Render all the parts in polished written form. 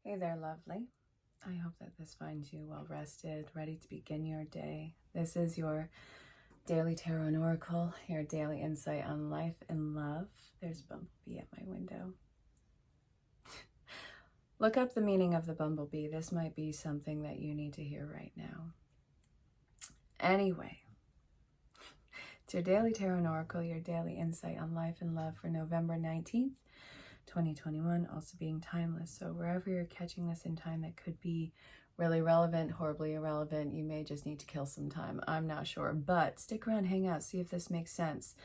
Hey there, lovely. I hope that this finds you well rested, ready to begin your day. This is your daily tarot and oracle, your daily insight on life and love. There's Bumblebee at my window. Look up the meaning of the bumblebee. This might be something that you need to hear right now. Anyway, it's your daily tarot and oracle, your daily insight on life and love for November 19th. 2021, also being timeless. So wherever you're catching this in time, it could be really relevant, horribly irrelevant. You may just need to kill some time. I'm not sure, but stick around, hang out, see if this makes sense.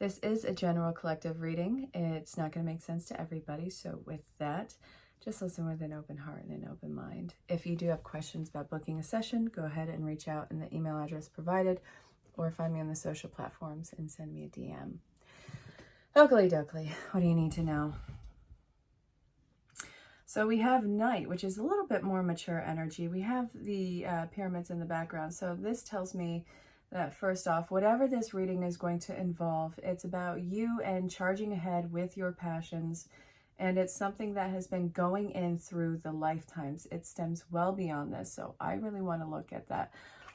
This is a general collective reading. It's not going to make sense to everybody. So with that, just listen with an open heart and an open mind. If you do have questions about booking a session, go ahead and reach out in the email address provided, or find me on the social platforms and send me a DM. Oakley dokley, what do you need to know? So we have night, which is a little bit more mature energy. We have the pyramids in the background. So this tells me that first off, whatever this reading is going to involve, it's about you and charging ahead with your passions. And it's something that has been going in through the lifetimes. It stems well beyond this. So I really want to look at that.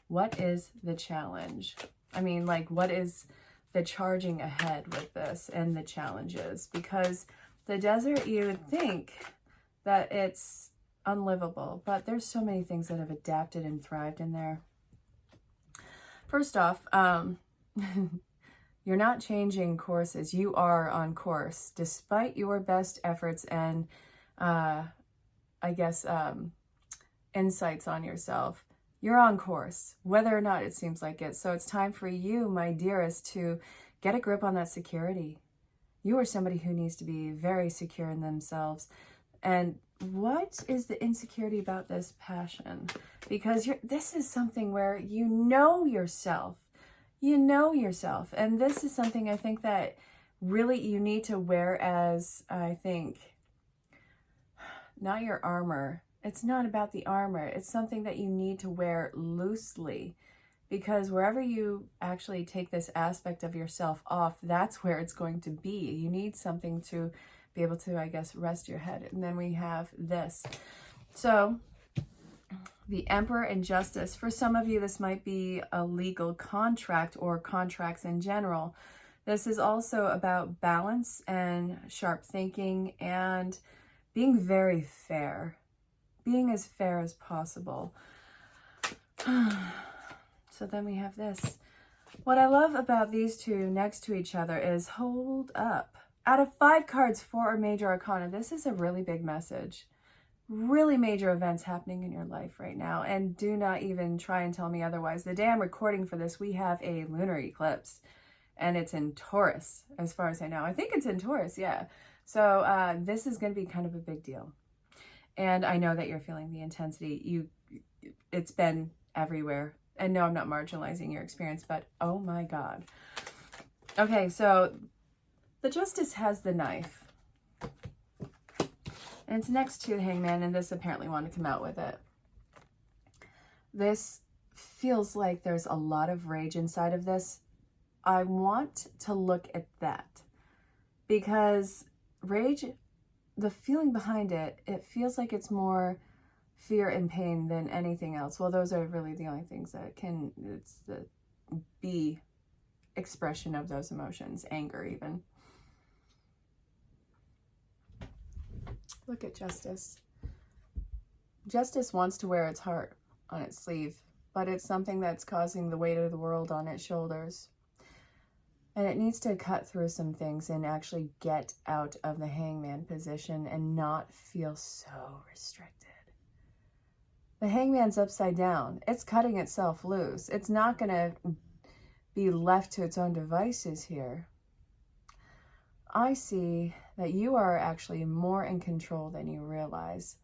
What is the challenge? I mean, like, what is the charging ahead with this and the challenges? Because the desert, you would think that it's unlivable, but there's so many things that have adapted and thrived in there. First off, you're not changing courses. You are on course, despite your best efforts and, insights on yourself. You're on course, whether or not it seems like it. So it's time for you, my dearest, to get a grip on that security. You are somebody who needs to be very secure in themselves. And what is the insecurity about this passion? Because this is something where you know yourself. And this is something I think that really you need to wear as, I think, not your armor. It's not about the armor. It's something that you need to wear loosely. Because wherever you actually take this aspect of yourself off, that's where it's going to be. You need something to be able to, I guess, rest your head. And then we have this. So the Emperor and Justice. For some of you, this might be a legal contract or contracts in general. This is also about balance and sharp thinking and being very fair. Being as fair as possible. So then we have this. What I love about these two next to each other is hold up. Out of 5 cards for a major arcana, this is a really big message. Really major events happening in your life right now. And do not even try and tell me otherwise. The day I'm recording for this, we have a lunar eclipse. And it's in Taurus, as far as I know. I think it's in Taurus, yeah. So this is going to be kind of a big deal. And I know that you're feeling the intensity. It's been everywhere. And no, I'm not marginalizing your experience, but oh my God. Okay, so the Justice has the knife. And it's next to the Hangman, and this apparently wanted to come out with it. This feels like there's a lot of rage inside of this. I want to look at that. Because rage, the feeling behind it, it feels like it's more fear and pain than anything else. Well, those are really the only things that it's the B expression of those emotions, anger even. Look at Justice. Justice wants to wear its heart on its sleeve, but it's something that's causing the weight of the world on its shoulders. And it needs to cut through some things and actually get out of the Hangman position and not feel so restricted. The Hangman's upside down. It's cutting itself loose. It's not going to be left to its own devices here. I see that you are actually more in control than you realize,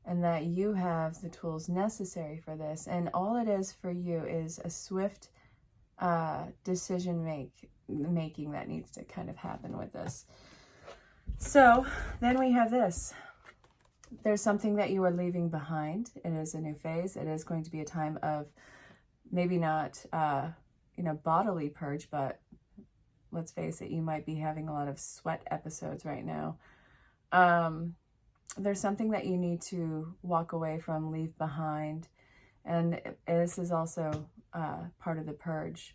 and that you have the tools necessary for this. And all it is for you is a swift decision making that needs to kind of happen with this. So then we have this. There's something that you are leaving behind. It is a new phase. It is going to be a time of maybe not, bodily purge, but let's face it, you might be having a lot of sweat episodes right now. there's something that you need to walk away from, leave behind. And this is also part of the purge.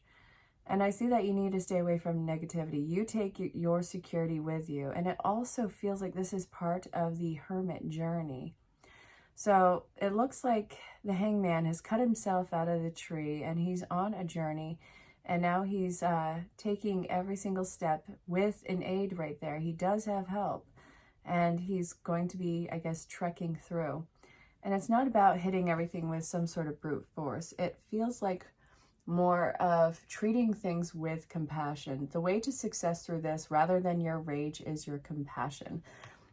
And I see that you need to stay away from negativity. You take your security with you. And it also feels like this is part of the hermit journey. So it looks like the hangman has cut himself out of the tree and he's on a journey. And now he's taking every single step with an aid right there. He does have help. And he's going to be, I guess, trekking through. And it's not about hitting everything with some sort of brute force. It feels like more of treating things with compassion. The way to success through this, rather than your rage, is your compassion.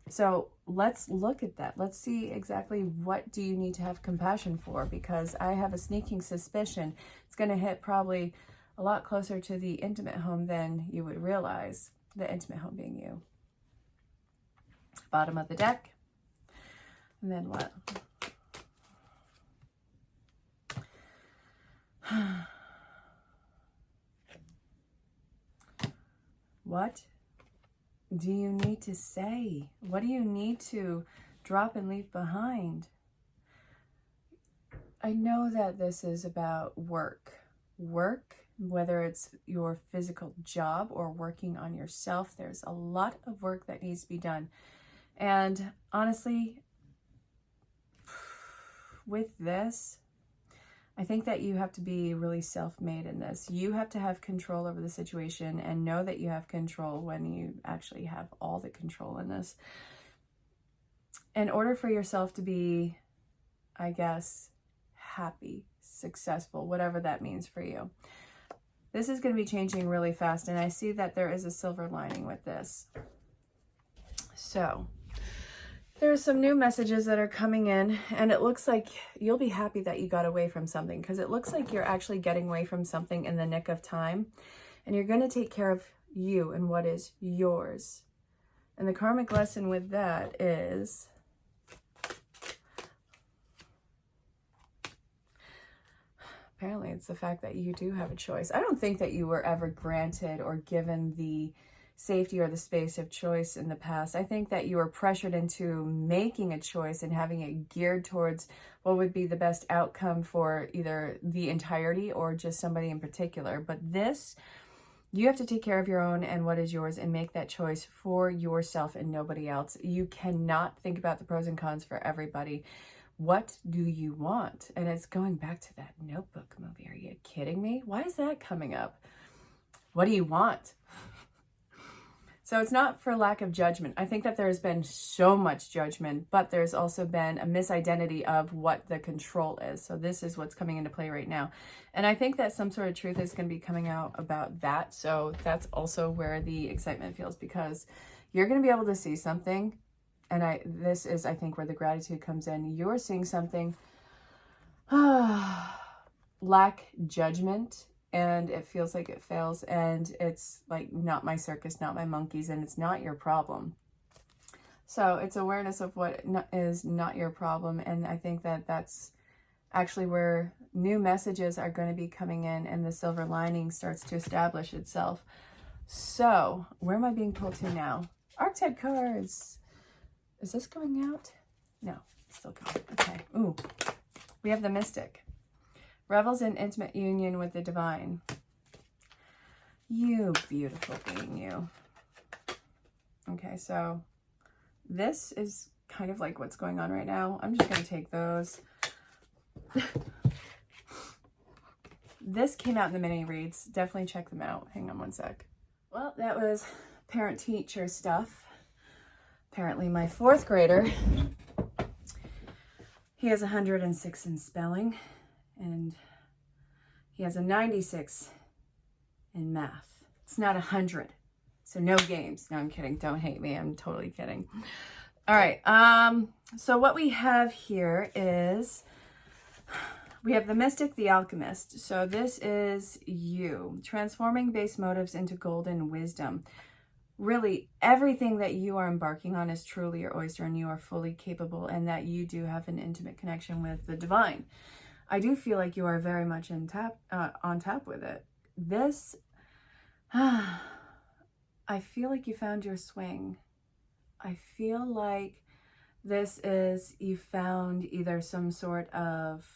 So let's look at that. Let's see exactly what do you need to have compassion for, because I have a sneaking suspicion it's going to hit probably a lot closer to the intimate home than you would realize, the intimate home being you. Bottom of the deck. And then what? What do you need to say? What do you need to drop and leave behind? I know that this is about work. Work, whether it's your physical job or working on yourself, there's a lot of work that needs to be done. And honestly, with this, I think that you have to be really self-made in this. You have to have control over the situation and know that you have control when you actually have all the control in this. In order for yourself to be, I guess, happy, successful, whatever that means for you. This is going to be changing really fast, and I see that there is a silver lining with this. So there are some new messages that are coming in, and it looks like you'll be happy that you got away from something, because it looks like you're actually getting away from something in the nick of time, and you're going to take care of you and what is yours. And the karmic lesson with that is apparently it's the fact that you do have a choice. I don't think that you were ever granted or given the safety or the space of choice in the past. I think that you were pressured into making a choice and having it geared towards what would be the best outcome for either the entirety or just somebody in particular. But this, you have to take care of your own and what is yours and make that choice for yourself and nobody else. You cannot think about the pros and cons for everybody. What do you want? And it's going back to that Notebook movie. Are you kidding me? Why is that coming up? What do you want? So it's not for lack of judgment. I think that there's been so much judgment, but there's also been a misidentity of what the control is. So this is what's coming into play right now. And I think that some sort of truth is going to be coming out about that. So that's also where the excitement feels, because you're going to be able to see something. And this is, I think, where the gratitude comes in. You're seeing something, lack judgment. And it feels like it fails, and it's like, not my circus, not my monkeys, and it's not your problem. So it's awareness of what is not your problem, and I think that that's actually where new messages are going to be coming in, and the silver lining starts to establish itself. So where am I being pulled to now? Archetype cards. Is this going out? No, it's still going. Okay. Ooh, we have the Mystic. Revels in intimate union with the divine. You beautiful being, you. Okay, so this is kind of like what's going on right now. I'm just going to take those. This came out in the mini reads. Definitely check them out. Hang on one sec. Well, that was parent-teacher stuff. Apparently my 4th grader, he has 106 in spelling. And he has a 96 in math. It's not 100. So no games. No, I'm kidding. Don't hate me. I'm totally kidding. All right. So what we have here is, we have the Mystic the Alchemist. So this is you. Transforming base motives into golden wisdom. Really, everything that you are embarking on is truly your oyster, and you are fully capable, and that you do have an intimate connection with the divine. I do feel like you are very much on tap with it. This, I feel like you found your swing. I feel like This is, you found either some sort of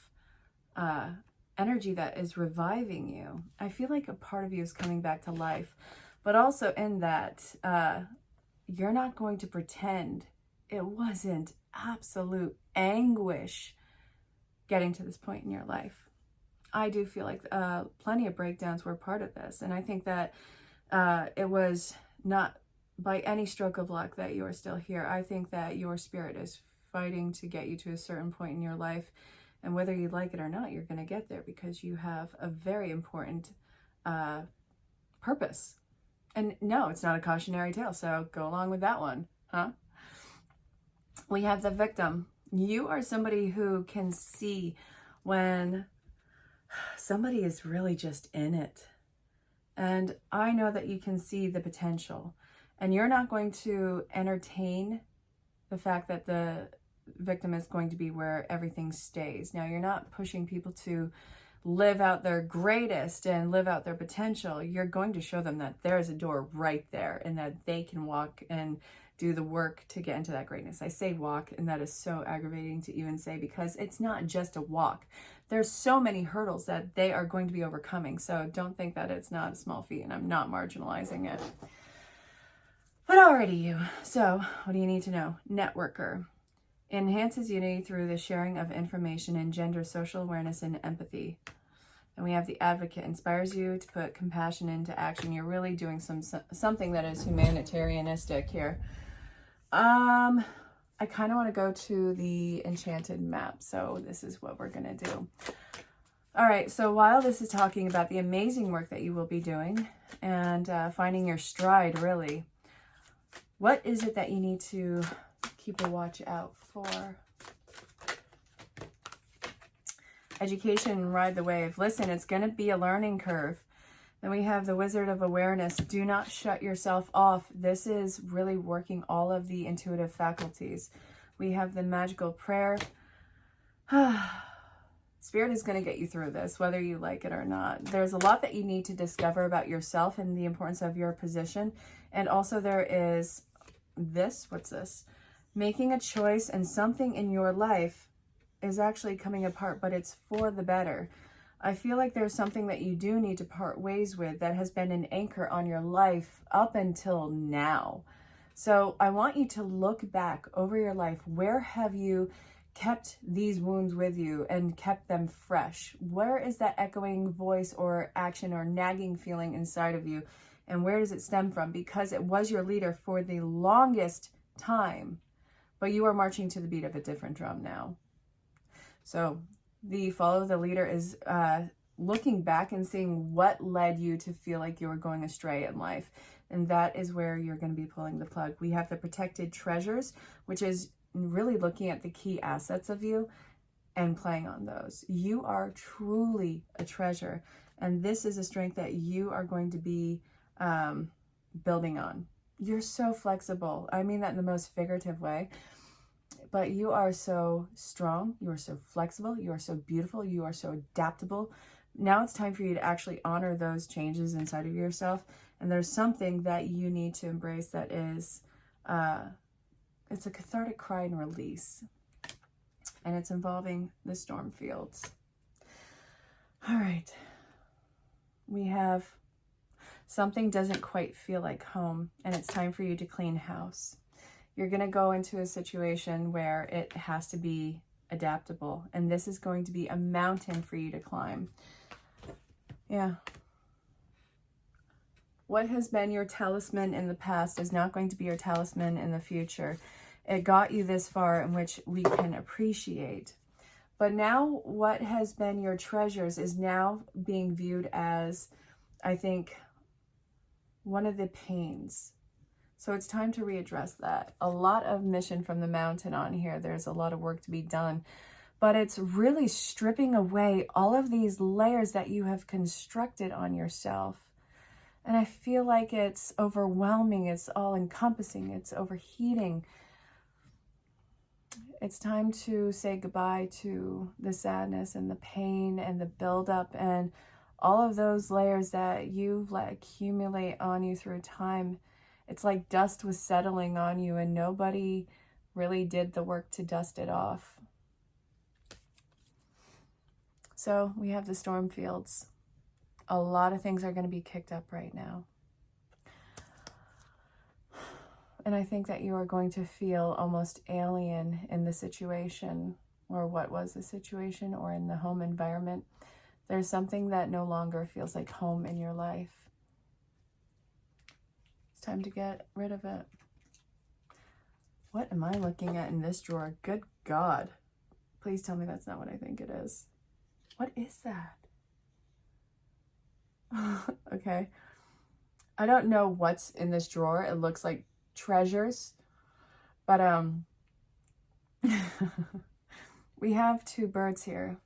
energy that is reviving you. I feel like a part of you is coming back to life, but also in that you're not going to pretend it wasn't absolute anguish getting to this point in your life. I do feel like plenty of breakdowns were part of this, and I think that it was not by any stroke of luck that you are still here. I think that your spirit is fighting to get you to a certain point in your life, and whether you like it or not, you're going to get there because you have a very important purpose. And no, it's not a cautionary tale, so go along with that one, huh? We have the victim. You are somebody who can see when somebody is really just in it. And I know that you can see the potential. And you're not going to entertain the fact that the victim is going to be where everything stays. Now, you're not pushing people to live out their greatest and live out their potential. You're going to show them that there's a door right there and that they can walk and do the work to get into that greatness. I say walk, and that is so aggravating to even say because it's not just a walk. There's so many hurdles that they are going to be overcoming. So don't think that it's not a small feat, and I'm not marginalizing it. But alrighty, you. So what do you need to know? Networker. Enhances unity through the sharing of information, engenders social awareness and empathy. And we have the advocate. Inspires you to put compassion into action. You're really doing something that is humanitarianistic here. I kind of want to go to the enchanted map. So this is what we're going to do. All right. So while this is talking about the amazing work that you will be doing and finding your stride, really, what is it that you need to keep a watch out for? Education, ride the wave. Listen, it's going to be a learning curve. Then we have the Wizard of Awareness. Do not shut yourself off. This is really working all of the intuitive faculties. We have the Magical Prayer. Spirit is going to get you through this, whether you like it or not. There's a lot that you need to discover about yourself and the importance of your position. And also there is this. What's this? Making a choice, and something in your life is actually coming apart, but it's for the better. I feel like there's something that you do need to part ways with that has been an anchor on your life up until now. So I want you to look back over your life. Where have you kept these wounds with you and kept them fresh? Where is that echoing voice or action or nagging feeling inside of you? And where does it stem from? Because it was your leader for the longest time, but you are marching to the beat of a different drum now. So the follow the leader is looking back and seeing what led you to feel like you were going astray in life. And that is where you're going to be pulling the plug. We have the protected treasures, which is really looking at the key assets of you and playing on those. You are truly a treasure. And this is a strength that you are going to be building on. You're so flexible. I mean that in the most figurative way. But you are so strong, you are so flexible, you are so beautiful, you are so adaptable. Now it's time for you to actually honor those changes inside of yourself. And there's something that you need to embrace that is, it's a cathartic cry and release. And it's involving the storm fields. All right. We have something doesn't quite feel like home, and it's time for you to clean house. You're going to go into a situation where it has to be adaptable. And this is going to be a mountain for you to climb. Yeah. What has been your talisman in the past is not going to be your talisman in the future. It got you this far, in which we can appreciate. But now what has been your treasures is now being viewed as, I think, one of the pains. So it's time to readdress that. A lot of mission from the mountain on here. There's a lot of work to be done. But it's really stripping away all of these layers that you have constructed on yourself. And I feel like it's overwhelming. It's all-encompassing. It's overheating. It's time to say goodbye to the sadness and the pain and the buildup and all of those layers that you've let accumulate on you through time. It's like dust was settling on you, and nobody really did the work to dust it off. So we have the storm fields. A lot of things are going to be kicked up right now. And I think that you are going to feel almost alien in the situation, or what was the situation, or in the home environment. There's something that no longer feels like home in your life. It's time to get rid of it. What am I looking at in this drawer? Good God. Please tell me that's not what I think it is. What is that? Okay. I don't know what's in this drawer. It looks like treasures. But we have two birds here.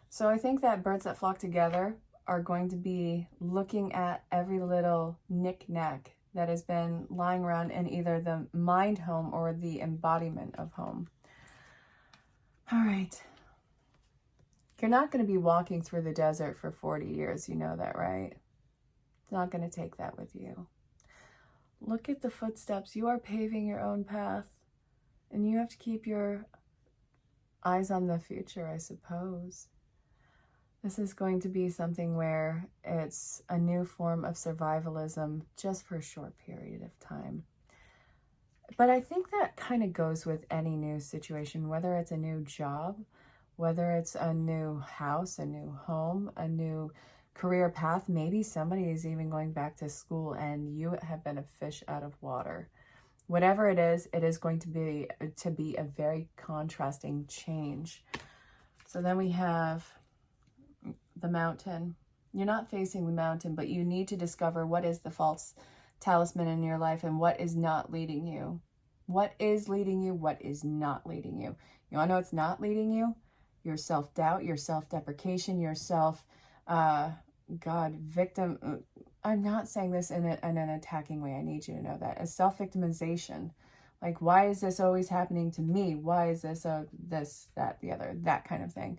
So I think that birds that flock together are going to be looking at every little knick-knack that has been lying around in either the mind home or the embodiment of home. All right. You're not going to be walking through the desert for 40 years. You know that, right? It's not going to take that with you. Look at the footsteps. You are paving your own path. And you have to keep your eyes on the future, I suppose. This is going to be something where it's a new form of survivalism just for a short period of time. But I think that kind of goes with any new situation, whether it's a new job, whether it's a new house, a new home, a new career path. Maybe somebody is even going back to school and you have been a fish out of water. Whatever it is going to be a very contrasting change. So then we have the mountain. You're not facing the mountain, but you need to discover what is the false talisman in your life and what is not leading you. What is leading you? What is not leading you? You want to know what's not leading you? Your self-doubt, your self-deprecation, your victim. I'm not saying this in an attacking way. I need you to know that. As self-victimization. Like, why is this always happening to me? Why is this, this, that, the other, that kind of thing?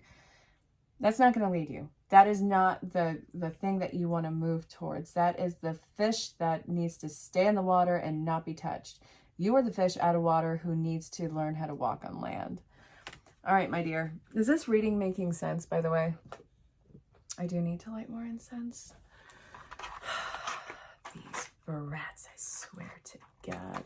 That's not going to lead you. That is not the thing that you want to move towards. That is the fish that needs to stay in the water and not be touched. You are the fish out of water who needs to learn how to walk on land. All right, my dear. Is this reading making sense, by the way? I do need to light more incense. These brats, I swear to God.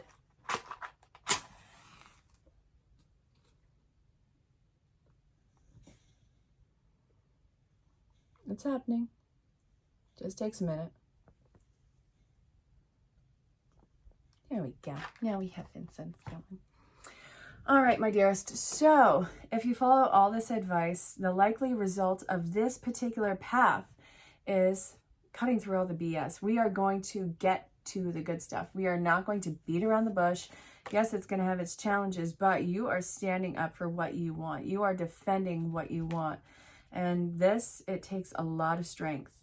It's happening. Just takes a minute. There we go. Now we have incense going. All right, my dearest. So if you follow all this advice, the likely result of this particular path is cutting through all the BS. We are going to get to the good stuff. We are not going to beat around the bush. Yes, it's going to have its challenges, but you are standing up for what you want. You are defending what you want. And this, it takes a lot of strength.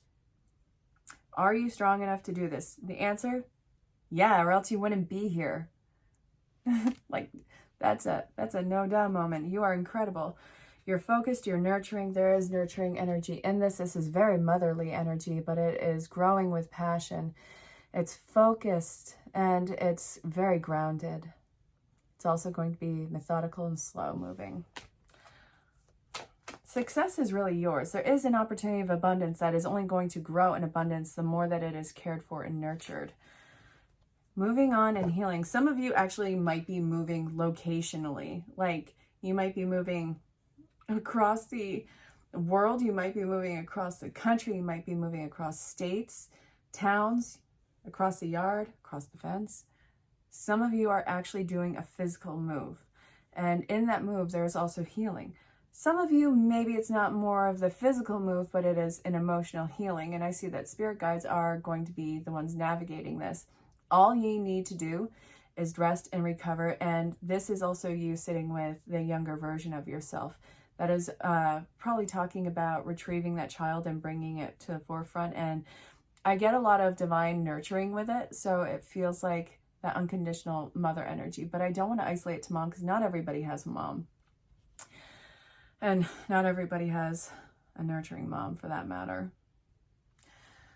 Are you strong enough to do this? The answer, yeah, or else you wouldn't be here. Like, that's a no doubt moment. You are incredible. You're focused, you're nurturing. There is nurturing energy in this. This is very motherly energy, but it is growing with passion. It's focused and it's very grounded. It's also going to be methodical and slow moving. Success is really yours. There is an opportunity of abundance that is only going to grow in abundance the more that it is cared for and nurtured. Moving on and healing. Some of you actually might be moving locationally. Like, you might be moving across the world. You might be moving across the country. You might be moving across states, towns, across the yard, across the fence. Some of you are actually doing a physical move. And in that move, there is also healing. Some of you, maybe it's not more of the physical move, but it is an emotional healing. And I see that spirit guides are going to be the ones navigating this. All you need to do is rest and recover. And this is also you sitting with the younger version of yourself. That is probably talking about retrieving that child and bringing it to the forefront. And I get a lot of divine nurturing with it. So it feels like that unconditional mother energy. But I don't want to isolate it to mom because not everybody has a mom. And not everybody has a nurturing mom for that matter.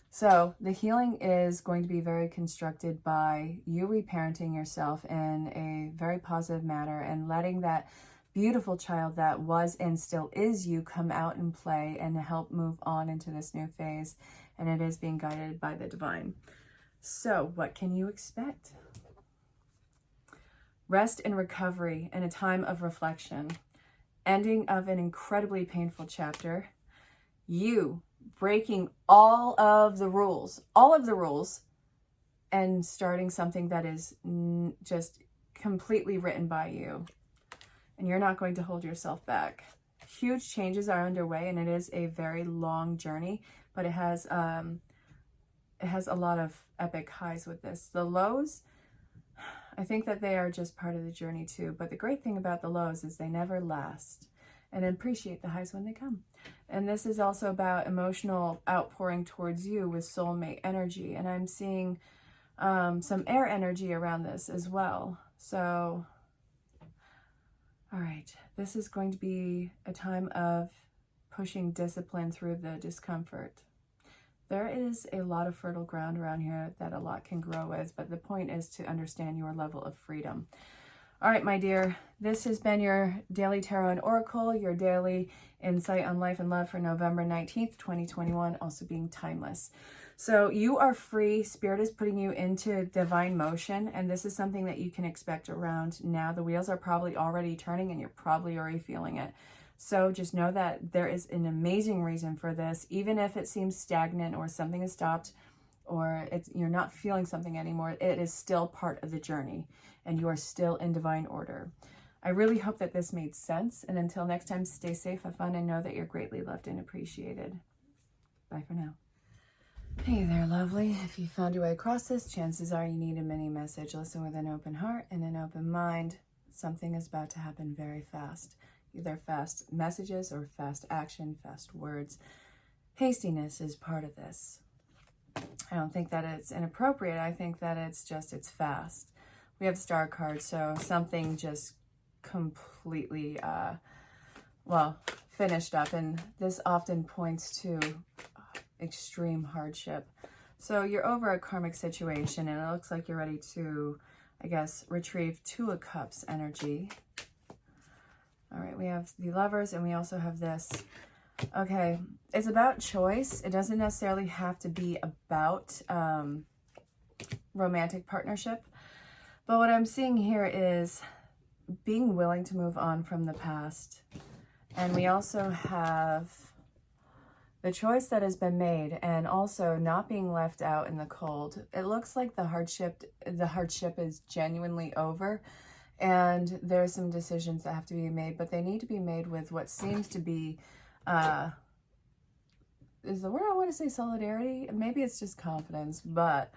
So the healing is going to be very constructed by you reparenting yourself in a very positive manner and letting that beautiful child that was and still is you come out and play and help move on into this new phase. And it is being guided by the divine. So what can you expect? Rest and recovery and a time of reflection. Ending of an incredibly painful chapter. You breaking all of the rules, and starting something that is just completely written by you. And you're not going to hold yourself back. Huge changes are underway, and it is a very long journey, but it has a lot of epic highs with this. The lows, I think that they are just part of the journey too. But the great thing about the lows is they never last. And appreciate the highs when they come. And this is also about emotional outpouring towards you with soulmate energy. And I'm seeing some air energy around this as well. So, all right, this is going to be a time of pushing discipline through the discomfort. There is a lot of fertile ground around here that a lot can grow with, but the point is to understand your level of freedom. All right, my dear, this has been your daily tarot and oracle, your daily insight on life and love for November 19th, 2021, also being timeless. So you are free. Spirit is putting you into divine motion, and this is something that you can expect around now. The wheels are probably already turning, and you're probably already feeling it. So just know that there is an amazing reason for this, even if it seems stagnant or something has stopped or you're not feeling something anymore. It is still part of the journey, and you are still in divine order. I really hope that this made sense. And until next time, stay safe, have fun, and know that you're greatly loved and appreciated. Bye for now. Hey there, lovely. If you found your way across this, chances are you need a mini message. Listen with an open heart and an open mind. Something is about to happen very fast. Either fast messages or fast action, fast words. Hastiness is part of this. I don't think that it's inappropriate. I think that it's fast. We have the star card, so something just completely, finished up. And this often points to extreme hardship. So you're over a karmic situation, and it looks like you're ready to, I guess, retrieve Two of Cups energy. All right, we have the Lovers, and we also have this. Okay, it's about choice. It doesn't necessarily have to be about romantic partnership. But what I'm seeing here is being willing to move on from the past. And we also have the choice that has been made, and also not being left out in the cold. It looks like the hardship is genuinely over. And there's some decisions that have to be made, but they need to be made with what seems to be, is the word I want to say solidarity? Maybe it's just confidence, but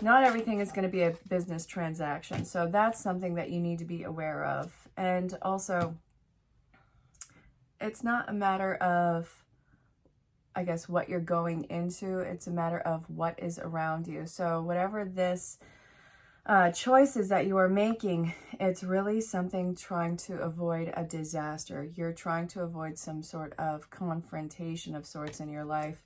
not everything is going to be a business transaction. So that's something that you need to be aware of. And also, it's not a matter of, I guess, what you're going into. It's a matter of what is around you. So whatever this choices that you are making, it's really something trying to avoid a disaster. You're trying to avoid some sort of confrontation of sorts in your life.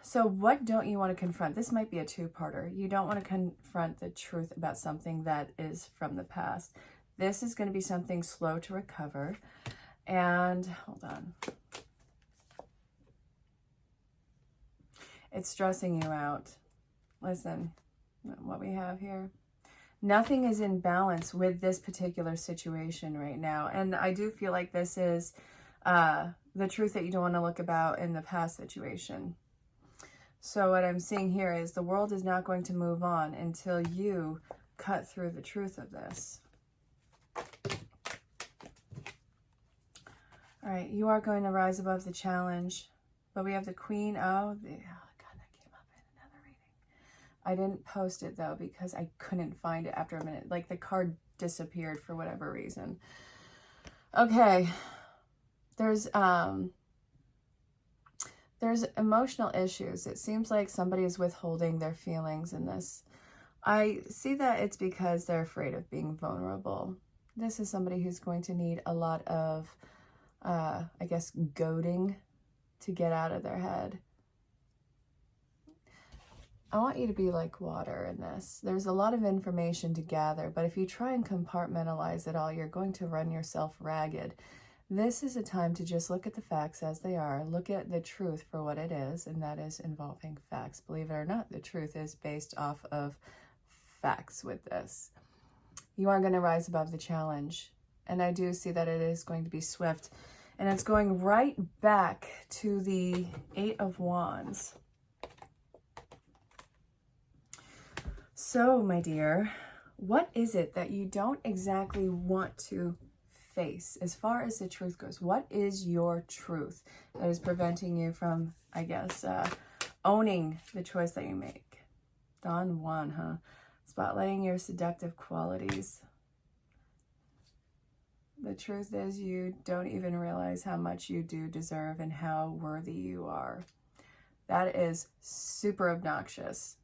So what don't you want to confront? This might be a two-parter. You don't want to confront the truth about something that is from the past. This is going to be something slow to recover. And hold on. It's stressing you out. Listen. What we have here, nothing is in balance with this particular situation right now. And I do feel like this is the truth that you don't want to look about in the past situation. So what I'm seeing here is the world is not going to move on until you cut through the truth of this. All right, you are going to rise above the challenge. But we have the Queen. I didn't post it though because I couldn't find it after a minute. Like the card disappeared for whatever reason. Okay. There's emotional issues. It seems like somebody is withholding their feelings in this. I see that it's because they're afraid of being vulnerable. This is somebody who's going to need a lot of, I guess, goading to get out of their head. I want you to be like water in this. There's a lot of information to gather, but if you try and compartmentalize it all, you're going to run yourself ragged. This is a time to just look at the facts as they are, look at the truth for what it is, and that is involving facts. Believe it or not, the truth is based off of facts with this. You are going to rise above the challenge, and I do see that it is going to be swift, and it's going right back to the Eight of Wands. So, my dear, what is it that you don't exactly want to face as far as the truth goes? What is your truth that is preventing you from, I guess, owning the choice that you make? Don Juan, huh? Spotlighting your seductive qualities. The truth is you don't even realize how much you do deserve and how worthy you are. That is super obnoxious.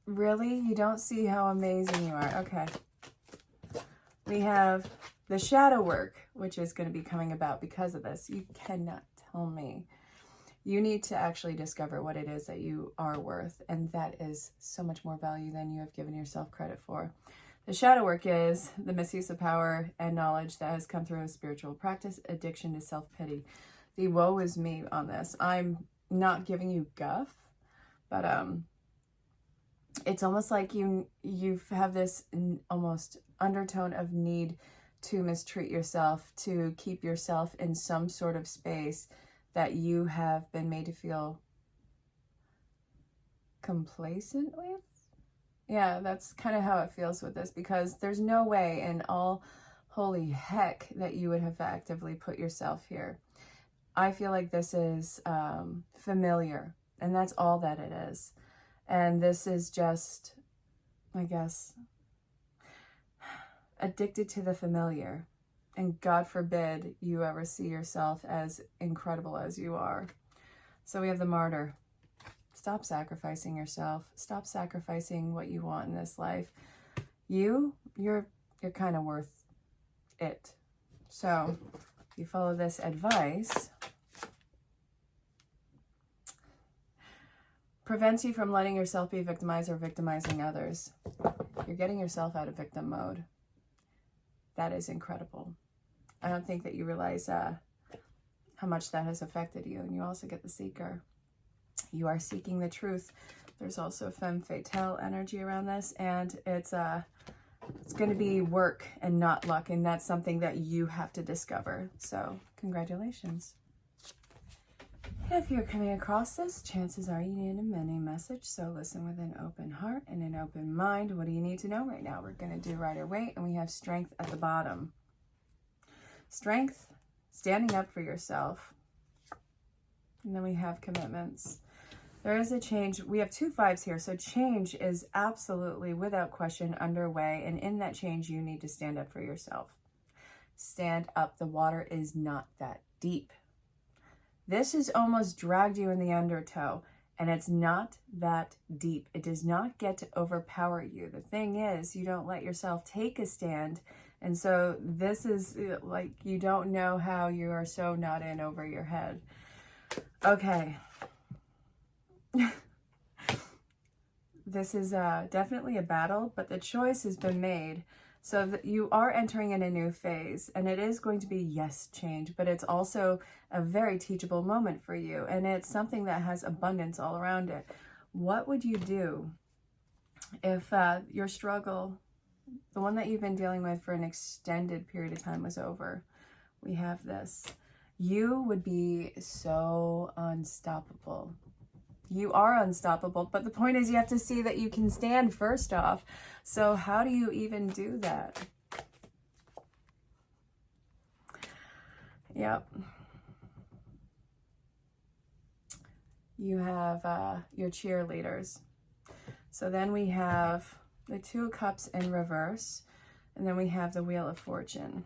Really? You don't see how amazing you are? Okay. We have the shadow work, which is going to be coming about because of this. You cannot tell me. You need to actually discover what it is that you are worth, and that is so much more value than you have given yourself credit for. The shadow work is the misuse of power and knowledge that has come through a spiritual practice, addiction to self-pity. The woe is me on this. I'm not giving you guff, but it's almost like you have this almost undertone of need to mistreat yourself, to keep yourself in some sort of space that you have been made to feel complacent with. Yeah, that's kind of how it feels with this, because there's no way in all holy heck that you would have actively put yourself here. I feel like this is familiar, and that's all that it is. And this is just, I guess, addicted to the familiar. And God forbid you ever see yourself as incredible as you are. So we have the Martyr. Stop sacrificing yourself. Stop sacrificing what you want in this life. You're kind of worth it. So if you follow this advice, prevents you from letting yourself be victimized or victimizing others. You're getting yourself out of victim mode. That is incredible. I don't think that you realize how much that has affected you. And you also get the seeker. You are seeking the truth. There's also femme fatale energy around this, and it's going to be work and not luck, and that's something that you have to discover. So congratulations. If you're coming across this, chances are you need a mini message, so listen with an open heart and an open mind. What do you need to know right now? We're going to do Rider Waite, and we have strength at the bottom. Strength, standing up for yourself. And then we have commitments. There is a change. We have 2 5s here, so change is absolutely, without question, underway, and in that change, you need to stand up for yourself. Stand up. The water is not that deep. This has almost dragged you in the undertow, and it's not that deep. It does not get to overpower you. The thing is, you don't let yourself take a stand, and so this is like you don't know how you are so not in over your head. Okay. This is definitely a battle, but the choice has been made. So that you are entering in a new phase, and it is going to be, yes, change, but it's also a very teachable moment for you, and it's something that has abundance all around it. What would you do if your struggle, the one that you've been dealing with for an extended period of time, was over? We have this. You would be so unstoppable. You are unstoppable, but the point is you have to see that you can stand first off. So how do you even do that? Yep. You have your cheerleaders. So then we have the 2 of Cups in reverse, and then we have the Wheel of Fortune.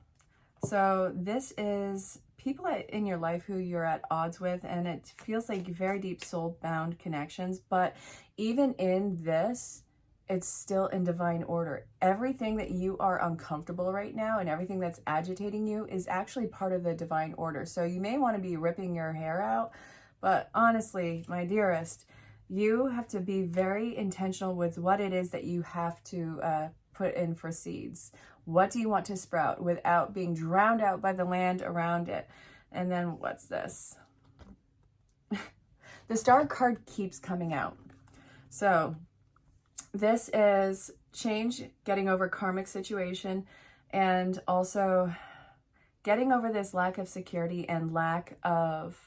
So this is people in your life who you're at odds with, and it feels like very deep soul-bound connections, but even in this, it's still in divine order. Everything that you are uncomfortable right now and everything that's agitating you is actually part of the divine order. So you may want to be ripping your hair out, But honestly, my dearest, you have to be very intentional with what it is that you have to put in for seeds. What do you want to sprout without being drowned out by the land around it? And then what's this? The Star card keeps coming out. So this is change, getting over karmic situation, and also getting over this lack of security and lack of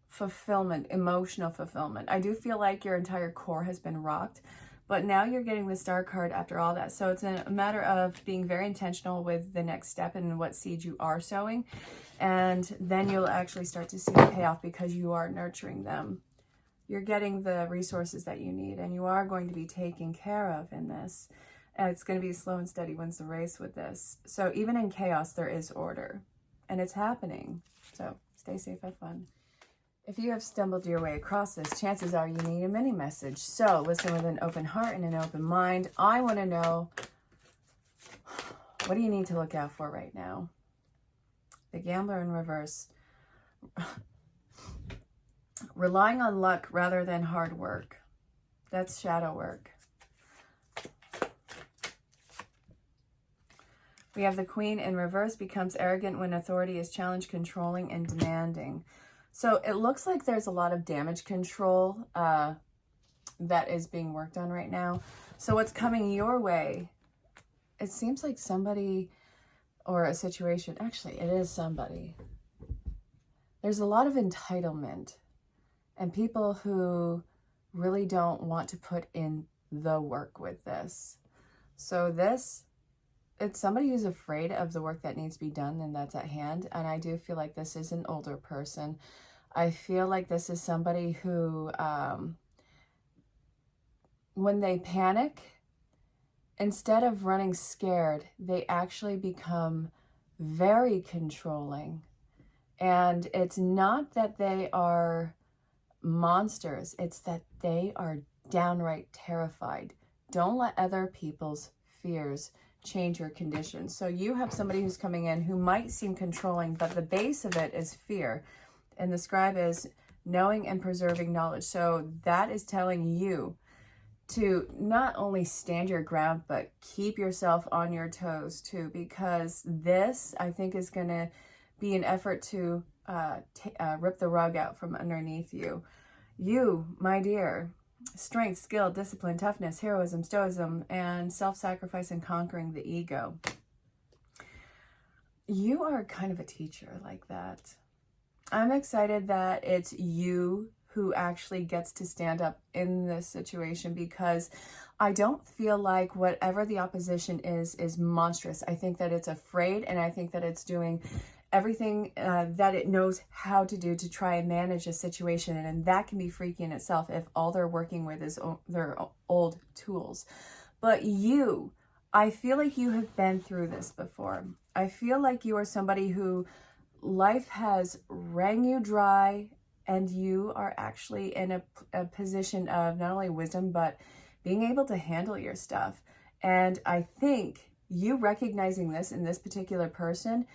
fulfillment, emotional fulfillment. I do feel like your entire core has been rocked, but now you're getting the Star card after all that. So it's a matter of being very intentional with the next step and what seeds you are sowing. And then you'll actually start to see the payoff because you are nurturing them. You're getting the resources that you need, and you are going to be taken care of in this. And it's going to be slow and steady wins the race with this. So even in chaos, there is order, and it's happening. So stay safe, have fun. If you have stumbled your way across this, chances are you need a mini message. So listen with an open heart and an open mind. I want to know, what do you need to look out for right now? The Gambler in reverse. Relying on luck rather than hard work. That's shadow work. We have the Queen in reverse, becomes arrogant when authority is challenged, controlling, and demanding. So it looks like there's a lot of damage control that is being worked on right now. So what's coming your way? It seems like somebody or a situation, actually it is somebody. There's a lot of entitlement and people who really don't want to put in the work with this. So it's somebody who's afraid of the work that needs to be done and that's at hand. And I do feel like this is an older person. I feel like this is somebody who, when they panic, instead of running scared, they actually become very controlling. And it's not that they are monsters, it's that they are downright terrified. Don't let other people's fears change your conditions. So you have somebody who's coming in who might seem controlling, but the base of it is fear. And the scribe is knowing and preserving knowledge. So that is telling you to not only stand your ground, but keep yourself on your toes too, because this, I think, is going to be an effort to rip the rug out from underneath you. You, my dear, strength, skill, discipline, toughness, heroism, stoicism, and self-sacrifice and conquering the ego. You are kind of a teacher like that. I'm excited that it's you who actually gets to stand up in this situation, because I don't feel like whatever the opposition is monstrous. I think that it's afraid, and I think that it's doing everything that it knows how to do to try and manage a situation. And that can be freaky in itself if all they're working with is their old tools. But you, I feel like you have been through this before. I feel like you are somebody who life has wrung you dry, and you are actually in a position of not only wisdom, but being able to handle your stuff. And I think you recognizing this in this particular person,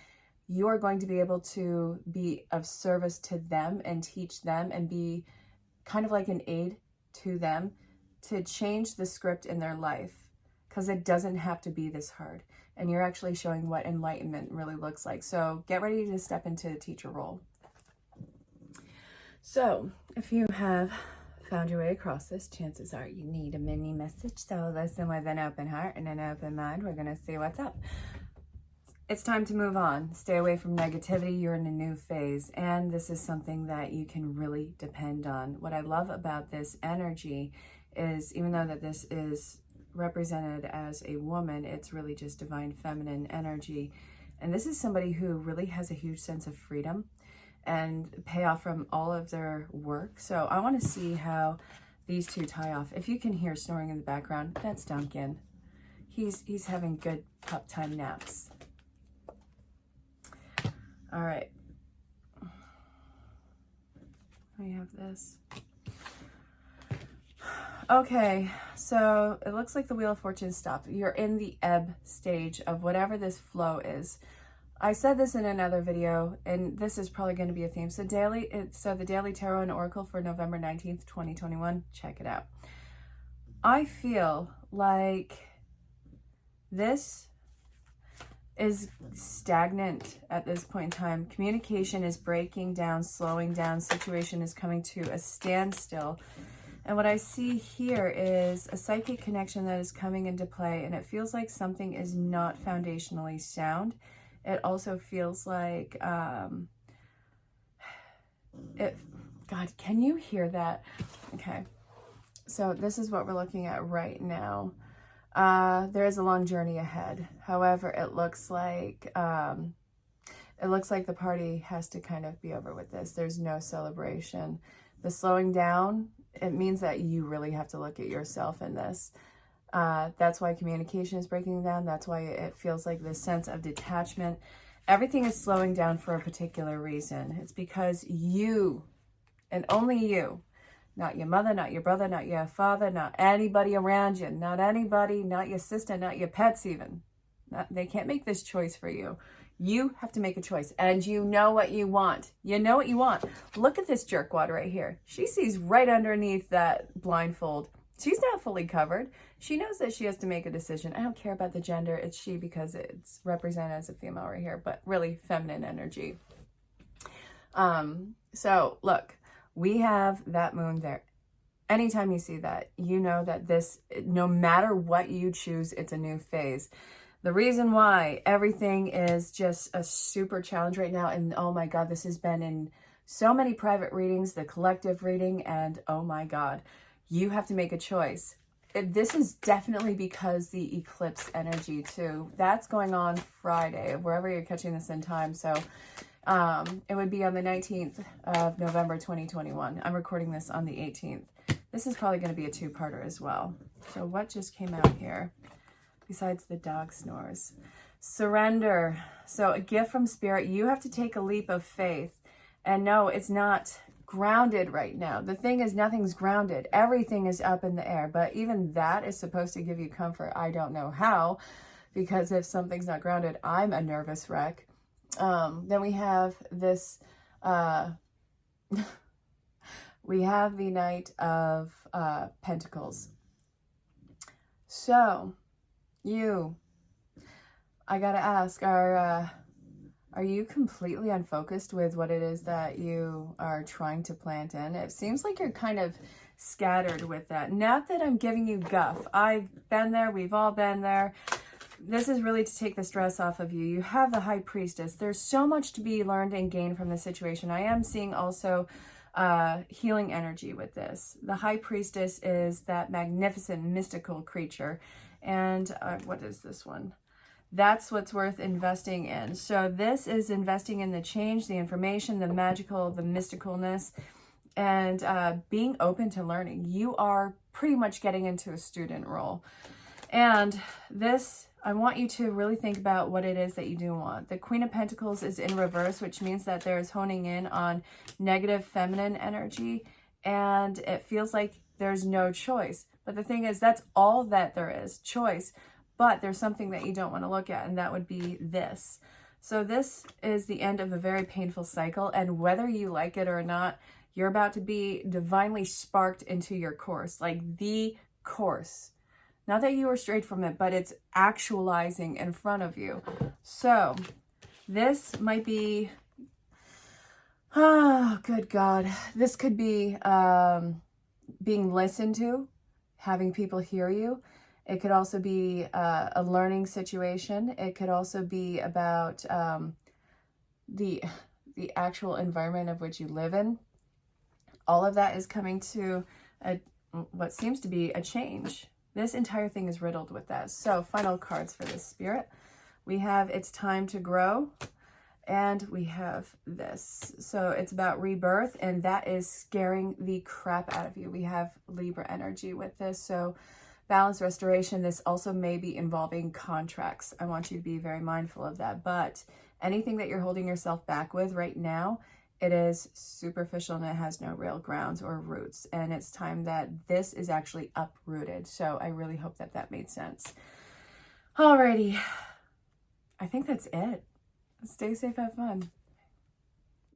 you are going to be able to be of service to them and teach them and be kind of like an aid to them to change the script in their life, because it doesn't have to be this hard. And you're actually showing what enlightenment really looks like. So get ready to step into the teacher role. So if you have found your way across this, chances are you need a mini message. So listen with an open heart and an open mind. We're going to see what's up. It's time to move on. Stay away from negativity. You're in a new phase, and this is something that you can really depend on. What I love about this energy is, even though that this is represented as a woman, it's really just divine feminine energy. And this is somebody who really has a huge sense of freedom and payoff from all of their work. So I want to see how these two tie off. If you can hear snoring in the background, that's Duncan. He's having good pup time naps. All right. We have this. Okay, so it looks like the Wheel of Fortune stopped. You're in the ebb stage of whatever this flow is. I said this in another video, and this is probably going to be a theme. So the Daily Tarot and Oracle for November 19th, 2021. Check it out. I feel like this is stagnant at this point in time. Communication is breaking down, slowing down. Situation is coming to a standstill. And what I see here is a psychic connection that is coming into play, and it feels like something is not foundationally sound. It also feels like, God, can you hear that? Okay. So this is what we're looking at right now. There is a long journey ahead. However, it looks like the party has to kind of be over with this. There's no celebration. The slowing down, it means that you really have to look at yourself in this. That's why communication is breaking down. That's why it feels like this sense of detachment. Everything is slowing down for a particular reason. It's because you, and only you, not your mother, not your brother, not your father, not anybody around you, not anybody, not your sister, not your pets even. They can't make this choice for you. You have to make a choice, and you know what you want. You know what you want. Look at this jerkwad right here. She sees right underneath that blindfold. She's not fully covered. She knows that she has to make a decision. I don't care about the gender. It's she because it's represented as a female right here, but really feminine energy. So look, we have that moon there. Anytime you see that, you know that this, no matter what you choose, it's a new phase. The reason why everything is just a super challenge right now, and oh my God, this has been in so many private readings, the collective reading, and oh my God, you have to make a choice. This is definitely because the eclipse energy too. That's going on Friday, wherever you're catching this in time. So it would be on the 19th of November, 2021. I'm recording this on the 18th. This is probably going to be a two-parter as well. So what just came out here? Besides the dog snores. Surrender. So a gift from spirit. You have to take a leap of faith. And no, it's not grounded right now. The thing is, nothing's grounded. Everything is up in the air. But even that is supposed to give you comfort. I don't know how. Because if something's not grounded, I'm a nervous wreck. Then we have this... we have the Knight of Pentacles. So... I gotta ask, are you completely unfocused with what it is that you are trying to plant in? It seems like you're kind of scattered with that. Not that I'm giving you guff. I've been there. We've all been there. This is really to take the stress off of you. You have the High Priestess. There's so much to be learned and gained from the situation. I am seeing also healing energy with this. The High Priestess is that magnificent mystical creature. And what is this one? That's what's worth investing in. So this is investing in the change, the information, the magical, the mysticalness, and being open to learning. You are pretty much getting into a student role. And this, I want you to really think about what it is that you do want. The Queen of Pentacles is in reverse, which means that there is honing in on negative feminine energy. And it feels like there's no choice. But the thing is, that's all that there is, choice. But there's something that you don't want to look at, and that would be this. So this is the end of a very painful cycle, and whether you like it or not, you're about to be divinely sparked into your course, like the course. Not that you were strayed from it, but it's actualizing in front of you. So this might be, oh, good God. This could be being listened to, having people hear you. It could also be a learning situation. It could also be about the actual environment of which you live in. All of that is coming to what seems to be a change. This entire thing is riddled with that. So final cards for this spirit. We have It's Time to Grow. And we have this. So it's about rebirth, and that is scaring the crap out of you. We have Libra energy with this. So balance, restoration. This also may be involving contracts. I want you to be very mindful of that. But anything that you're holding yourself back with right now, it is superficial and it has no real grounds or roots. And it's time that this is actually uprooted. So I really hope that that made sense. Alrighty. I think that's it. Stay safe, have fun.